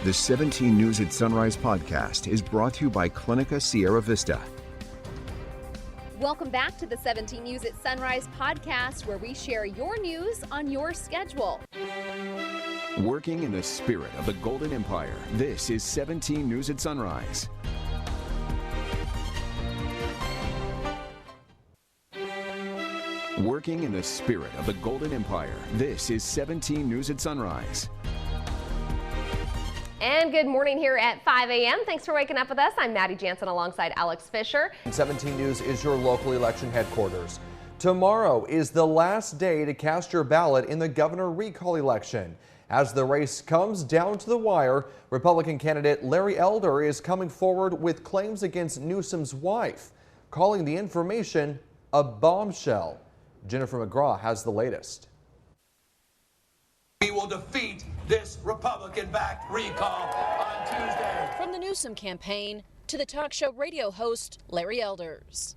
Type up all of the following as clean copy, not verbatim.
The 17 News at Sunrise podcast is brought to you by Clinica Sierra Vista. Welcome back to the 17 News at Sunrise podcast, where we share your news on your schedule. Working in the spirit of the Golden Empire, this is 17 News at Sunrise. Working in the spirit of the Golden Empire, this is 17 News at Sunrise. And good morning here at 5 a.m. Thanks for waking up with us. I'm Maddie Jansen alongside Alex Fisher. 17 News is your local election headquarters. Tomorrow is the last day to cast your ballot in the governor recall election. As the race comes down to the wire, Republican candidate Larry Elder is coming forward with claims against Newsom's wife, calling the information a bombshell. Jennifer McGraw has the latest. We will defeat this Republican-backed recall on Tuesday. From the Newsom campaign to the talk show radio host Larry Elders.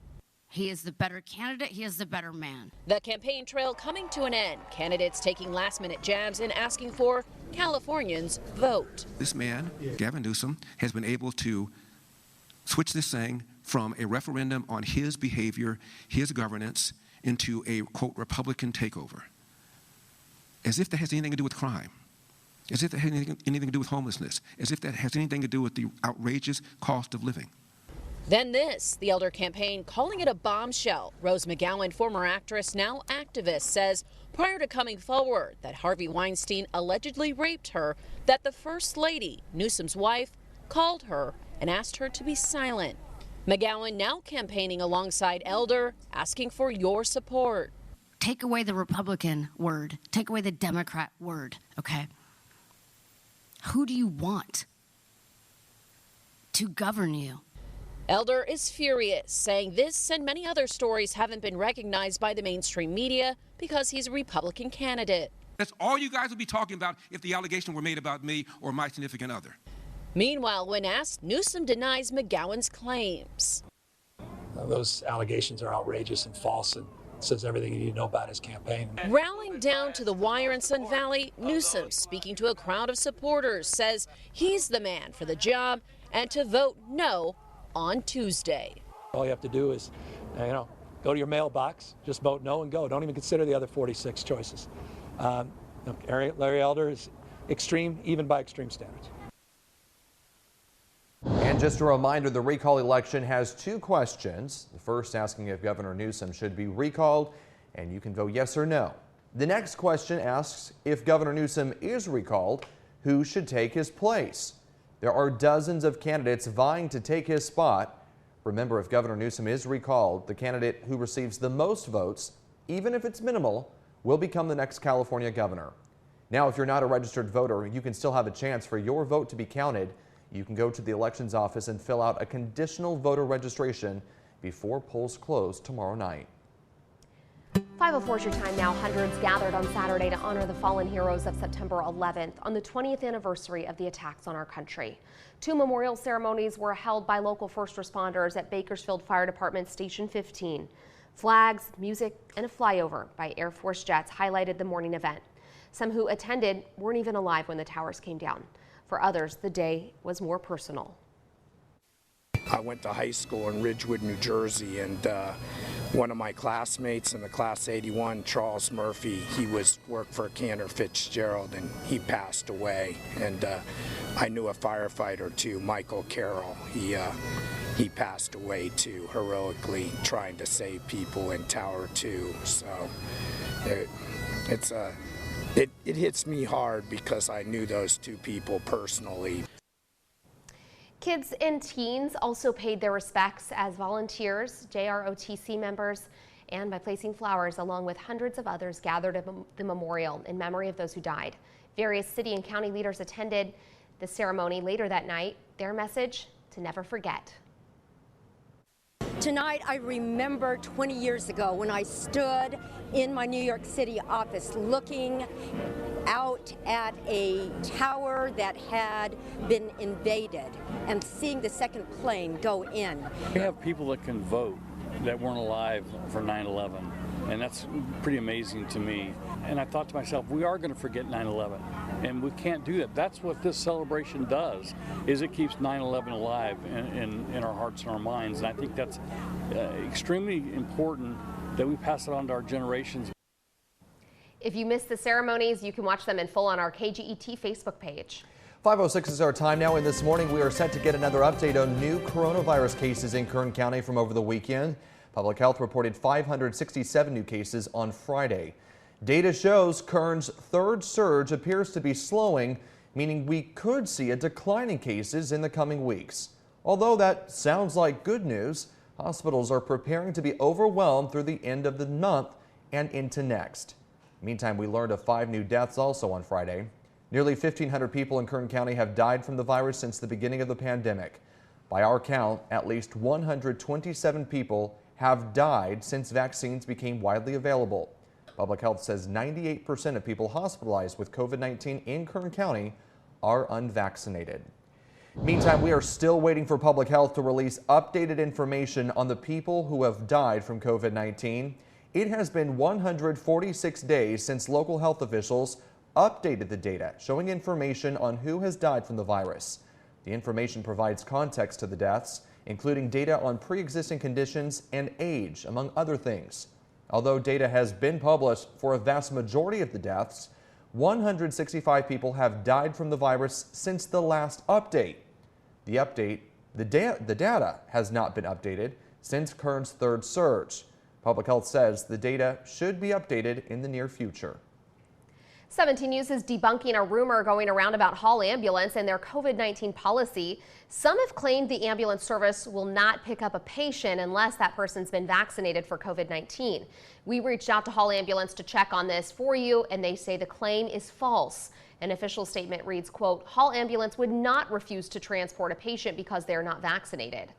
He is the better candidate. He is the better man. The campaign trail coming to an end. Candidates taking last-minute jabs and asking for Californians vote. This man, Gavin Newsom, has been able to switch this thing from a referendum on his behavior, his governance, into a, quote, Republican takeover. As if that has anything to do with crime. As if that has anything to do with homelessness. As if that has anything to do with the outrageous cost of living. Then this, the Elder campaign calling it a bombshell. Rose McGowan, former actress, now activist, says prior to coming forward that Harvey Weinstein allegedly raped her, that the First Lady, Newsom's wife, called her and asked her to be silent. McGowan now campaigning alongside Elder, asking for your support. Take away the Republican word. Take away the Democrat word, okay? Who do you want to govern you? Elder is furious, saying this and many other stories haven't been recognized by the mainstream media because he's a Republican candidate. That's all you guys would be talking about if the allegation were made about me or my significant other. Meanwhile, when asked, Newsom denies McGowan's claims. Those allegations are outrageous and false and says everything you need to know about his campaign. Rallying down to the wire in Sun Valley, Newsom, speaking to a crowd of supporters, says he's the man for the job and to vote no on Tuesday. All you have to do is, go to your mailbox, just vote no and go. Don't even consider the other 46 choices. Larry Elder is extreme, even by extreme standards. And just a reminder, the recall election has two questions. The first asking if Governor Newsom should be recalled, and you can vote yes or no. The next question asks if Governor Newsom is recalled, who should take his place? There are dozens of candidates vying to take his spot. Remember, if Governor Newsom is recalled, the candidate who receives the most votes, even if it's minimal, will become the next California governor. Now, if you're not a registered voter, you can still have a chance for your vote to be counted. You can go to the elections office and fill out a conditional voter registration before polls close tomorrow night. 5:04 is your time now. Hundreds gathered on Saturday to honor the fallen heroes of September 11th on the 20th anniversary of the attacks on our country. Two memorial ceremonies were held by local first responders at Bakersfield Fire Department Station 15. Flags, music, and a flyover by Air Force jets highlighted the morning event. Some who attended weren't even alive when the towers came down. For others, the day was more personal. I went to high school in Ridgewood, New Jersey, and one of my classmates in the class 81, Charles Murphy, he worked for Cantor Fitzgerald, and he passed away. And I knew a firefighter too, Michael Carroll. He passed away too, heroically trying to save people in Tower 2. So it hits me hard because I knew those two people personally. Kids and teens also paid their respects as volunteers, JROTC members, and by placing flowers along with hundreds of others gathered at the memorial in memory of those who died. Various city and county leaders attended the ceremony later that night. Their message: to never forget. Tonight, I remember 20 years ago when I stood in my New York City office looking out at a tower that had been invaded and seeing the second plane go in. We have people that can vote that weren't alive for 9/11, and that's pretty amazing to me. And I thought to myself, we are going to forget 9/11. And we can't do that. That's what this celebration does, is it keeps 9/11 alive in our hearts and our minds. And I think that's extremely important that we pass it on to our generations. If you missed the ceremonies, you can watch them in full on our KGET Facebook page. 5:06 is our time now, and this morning we are set to get another update on new coronavirus cases in Kern County from over the weekend. Public Health reported 567 new cases on Friday. Data shows Kern's third surge appears to be slowing, meaning we could see a decline in cases in the coming weeks. Although that sounds like good news, hospitals are preparing to be overwhelmed through the end of the month and into next. Meantime, we learned of 5 new deaths also on Friday. Nearly 1,500 people in Kern County have died from the virus since the beginning of the pandemic. By our count, at least 127 people have died since vaccines became widely available. Public Health says 98% of people hospitalized with COVID-19 in Kern County are unvaccinated. Meantime, we are still waiting for Public Health to release updated information on the people who have died from COVID-19. It has been 146 days since local health officials updated the data, showing information on who has died from the virus. The information provides context to the deaths, including data on pre-existing conditions and age, among other things. Although data has been published for a vast majority of the deaths, 165 people have died from the virus since the last update. The data has not been updated since Kern's third surge. Public Health says the data should be updated in the near future. 17 News is debunking a rumor going around about Hall Ambulance and their COVID-19 policy. Some have claimed the ambulance service will not pick up a patient unless that person's been vaccinated for COVID-19. We reached out to Hall Ambulance to check on this for you, and they say the claim is false. An official statement reads, quote, Hall Ambulance would not refuse to transport a patient because they're not vaccinated.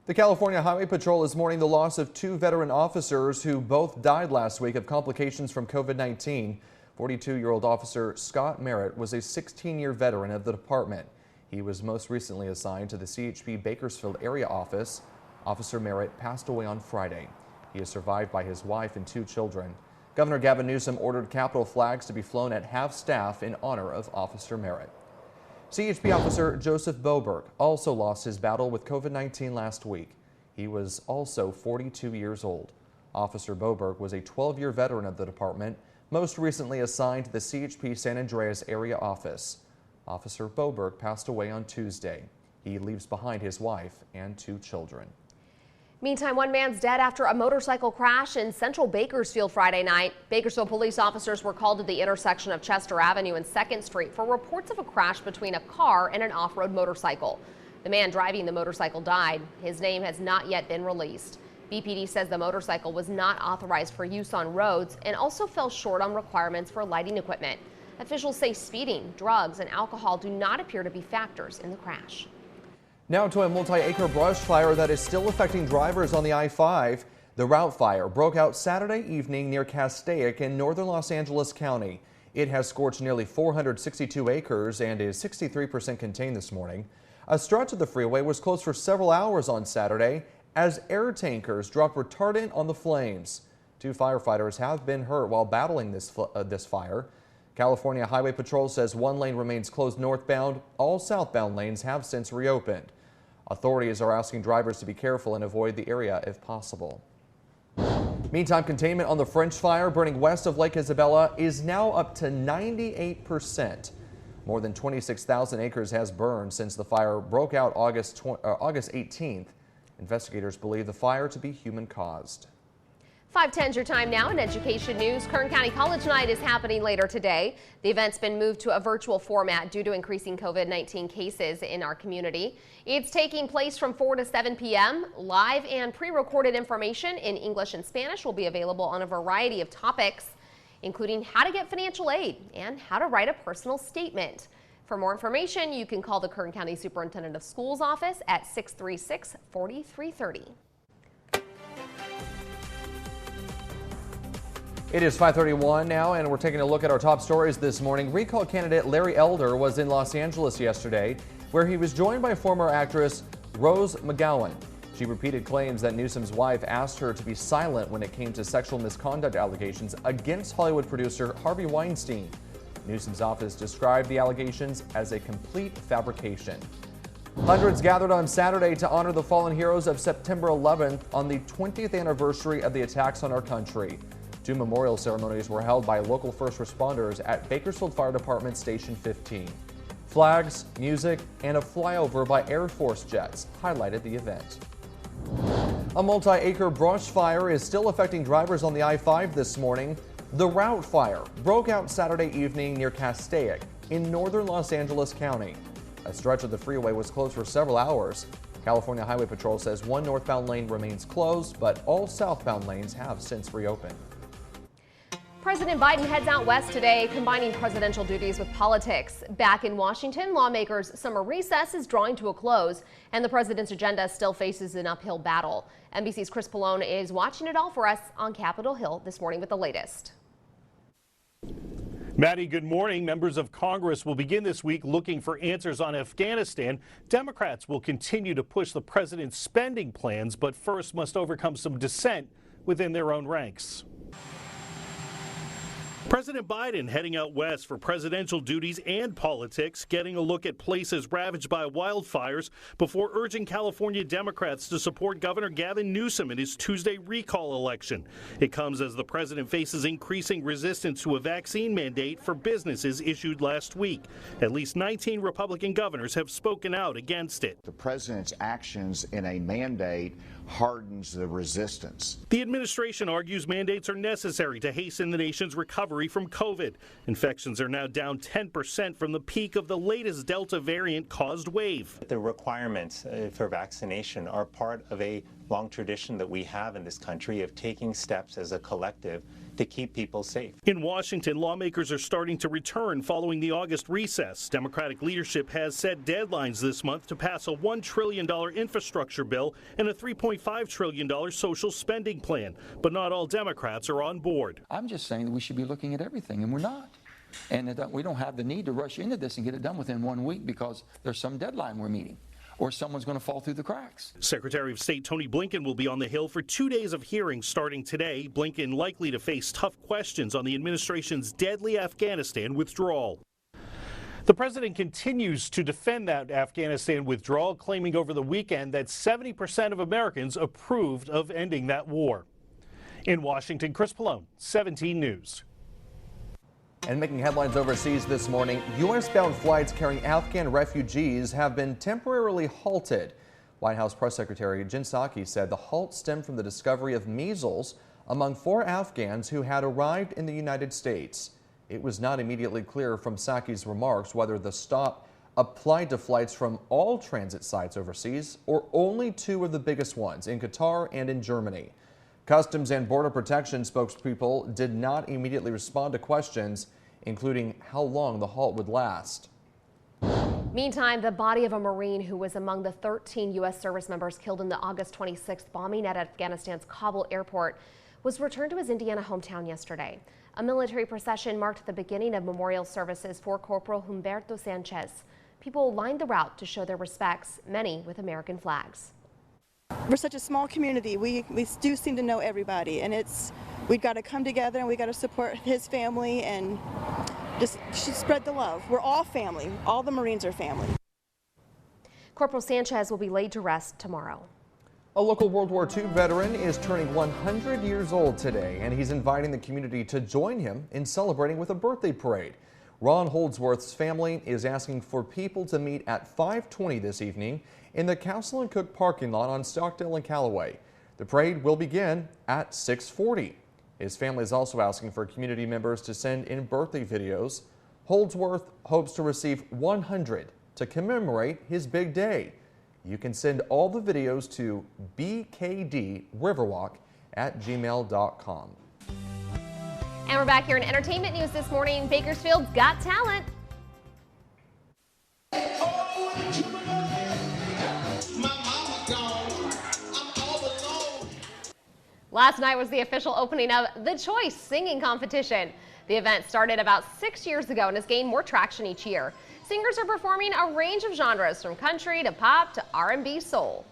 The California Highway Patrol is mourning the loss of 2 veteran officers who both died last week of complications from COVID-19. 42-year-old Officer Scott Merritt was a 16-year veteran of the department. He was most recently assigned to the CHP Bakersfield area office. Officer Merritt passed away on Friday. He is survived by his wife and 2 children. Governor Gavin Newsom ordered Capitol flags to be flown at half-staff in honor of Officer Merritt. CHP Officer Joseph Boberg also lost his battle with COVID-19 last week. He was also 42 years old. Officer Boberg was a 12-year veteran of the department, most recently assigned to the CHP San Andreas area office. Officer Boberg passed away on Tuesday. He leaves behind his wife and 2 children. Meantime, one man's dead after a motorcycle crash in central Bakersfield Friday night. Bakersfield police officers were called to the intersection of Chester Avenue and 2nd Street for reports of a crash between a car and an off-road motorcycle. The man driving the motorcycle died. His name has not yet been released. BPD says the motorcycle was not authorized for use on roads and also fell short on requirements for lighting equipment. Officials say speeding, drugs, and alcohol do not appear to be factors in the crash. Now to a multi-acre brush fire that is still affecting drivers on the I-5. The route fire broke out Saturday evening near Castaic in northern Los Angeles County. It has scorched nearly 462 acres and is 63% contained this morning. A stretch of the freeway was closed for several hours on Saturday as air tankers dropped retardant on the flames. 2 firefighters have been hurt while battling this fire. California Highway Patrol says 1 lane remains closed northbound. All southbound lanes have since reopened. Authorities are asking drivers to be careful and avoid the area if possible. Meantime, containment on the French fire burning west of Lake Isabella is now up to 98%. More than 26,000 acres has burned since the fire broke out August 18th. Investigators believe the fire to be human-caused. 5:10's your time now in education news. Kern County College Night is happening later today. The event's been moved to a virtual format due to increasing COVID-19 cases in our community. It's taking place from 4 to 7 p.m. Live and pre-recorded information in English and Spanish will be available on a variety of topics, including how to get financial aid and how to write a personal statement. For more information, you can call the Kern County Superintendent of Schools office at 636-4330. It is 5:31 now, and we're taking a look at our top stories this morning. Recall candidate Larry Elder was in Los Angeles yesterday, where he was joined by former actress Rose McGowan. She repeated claims that Newsom's wife asked her to be silent when it came to sexual misconduct allegations against Hollywood producer Harvey Weinstein. Newsom's office described the allegations as a complete fabrication. Hundreds gathered on Saturday to honor the fallen heroes of September 11th on the 20th anniversary of the attacks on our country. 2 memorial ceremonies were held by local first responders at Bakersfield Fire Department Station 15. Flags, music, and a flyover by Air Force jets highlighted the event. A multi-acre brush fire is still affecting drivers on the I-5 this morning. The route fire broke out Saturday evening near Castaic in northern Los Angeles County. A stretch of the freeway was closed for several hours. California Highway Patrol says one northbound lane remains closed, but all southbound lanes have since reopened. President Biden heads out west today, combining presidential duties with politics. Back in Washington, lawmakers' summer recess is drawing to a close, and the president's agenda still faces an uphill battle. NBC's Chris Pallone is watching it all for us on Capitol Hill this morning with the latest. Maddie, good morning. Members of Congress will begin this week looking for answers on Afghanistan. Democrats will continue to push the president's spending plans, but first must overcome some dissent within their own ranks. President Biden heading out west for presidential duties and politics, getting a look at places ravaged by wildfires before urging California Democrats to support Governor Gavin Newsom in his Tuesday recall election. It comes as the president faces increasing resistance to a vaccine mandate for businesses issued last week. At least 19 Republican governors have spoken out against it. The president's actions in a mandate hardens the resistance. The administration argues mandates are necessary to hasten the nation's recovery from COVID. Infections are now down 10% from the peak of the latest Delta variant-caused wave. The requirements for vaccination are part of a long tradition that we have in this country of taking steps as a collective to keep people safe. In Washington, lawmakers are starting to return following the August recess. Democratic leadership has set deadlines this month to pass a $1 trillion infrastructure bill and a $3.5 trillion social spending plan. But not all Democrats are on board. I'm just saying that we should be looking at everything, and we're not. And that we don't have the need to rush into this and get it done within 1 week because there's some deadline we're meeting, or someone's going to fall through the cracks. Secretary of State Tony Blinken will be on the Hill for 2 days of hearings starting today. Blinken likely to face tough questions on the administration's deadly Afghanistan withdrawal. The president continues to defend that Afghanistan withdrawal, claiming over the weekend that 70% of Americans approved of ending that war. In Washington, Chris Pallone, 17 News. And making headlines overseas this morning, U.S.-bound flights carrying Afghan refugees have been temporarily halted. White House Press Secretary Jen Psaki said the halt stemmed from the discovery of measles among 4 Afghans who had arrived in the United States. It was not immediately clear from Psaki's remarks whether the stop applied to flights from all transit sites overseas or only 2 of the biggest ones in Qatar and in Germany. Customs and Border Protection spokespeople did not immediately respond to questions, including how long the halt would last. Meantime, the body of a Marine who was among the 13 U.S. service members killed in the August 26th bombing at Afghanistan's Kabul airport was returned to his Indiana hometown yesterday. A military procession marked the beginning of memorial services for Corporal Humberto Sanchez. People lined the route to show their respects, many with American flags. We're such a small community. We do seem to know everybody, and we've got to come together and we got to support his family and just spread the love. We're all family. All the Marines are family. Corporal Sanchez will be laid to rest tomorrow. A local World War II veteran is turning 100 years old today, and he's inviting the community to join him in celebrating with a birthday parade. Ron Holdsworth's family is asking for people to meet at 5:20 this evening in the Council and Cook parking lot on Stockdale and Callaway. The parade will begin at 6:40. His family is also asking for community members to send in birthday videos. Holdsworth hopes to receive 100 to commemorate his big day. You can send all the videos to bkdriverwalk@gmail.com. And we're back here in entertainment news this morning. Bakersfield Got Talent. Last night was the official opening of The Choice singing competition. The event started about 6 years ago and has gained more traction each year. Singers are performing a range of genres from country to pop to R&B soul.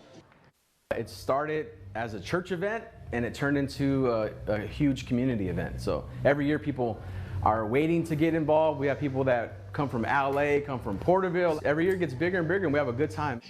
It started as a church event and it turned into a huge community event. So every year people are waiting to get involved. We have people that come from LA, come from Porterville. Every year it gets bigger and bigger, and we have a good time.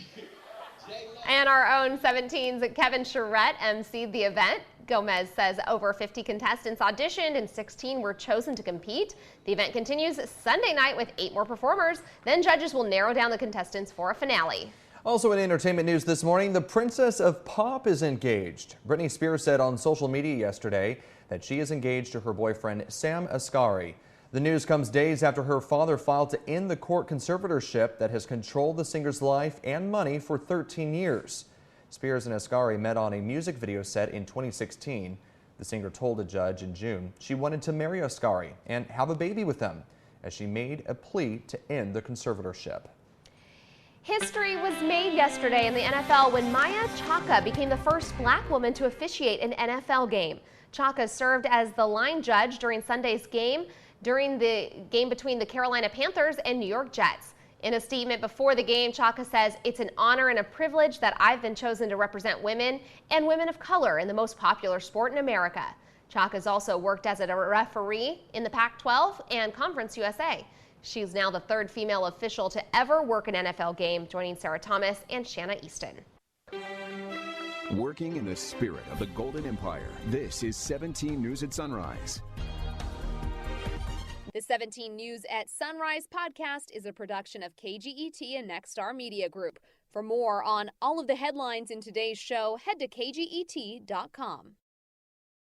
And our own 17's Kevin Charette emceed the event. Gomez says over 50 contestants auditioned and 16 were chosen to compete. The event continues Sunday night with 8 more performers. Then judges will narrow down the contestants for a finale. Also in entertainment news this morning, the Princess of Pop is engaged. Britney Spears said on social media yesterday that she is engaged to her boyfriend Sam Asghari. The news comes days after her father filed to end the court conservatorship that has controlled the singer's life and money for 13 years. Spears and Asghari met on a music video set in 2016. The singer told a judge in June she wanted to marry Asghari and have a baby with him as she made a plea to end the conservatorship. History was made yesterday in the NFL when Maya Chaka became the first black woman to officiate an NFL game. Chaka served as the line judge during Sunday's game during the game between the Carolina Panthers and New York Jets. In a statement before the game, Chaka says, "It's an honor and a privilege that I've been chosen to represent women and women of color in the most popular sport in America." Chaka's also worked as a referee in the Pac-12 and Conference USA. She's now the 3rd female official to ever work an NFL game, joining Sarah Thomas and Shanna Easton. Working in the spirit of the Golden Empire, this is 17 News at Sunrise. The 17 News at Sunrise podcast is a production of KGET and Nexstar Media Group. For more on all of the headlines in today's show, head to kget.com.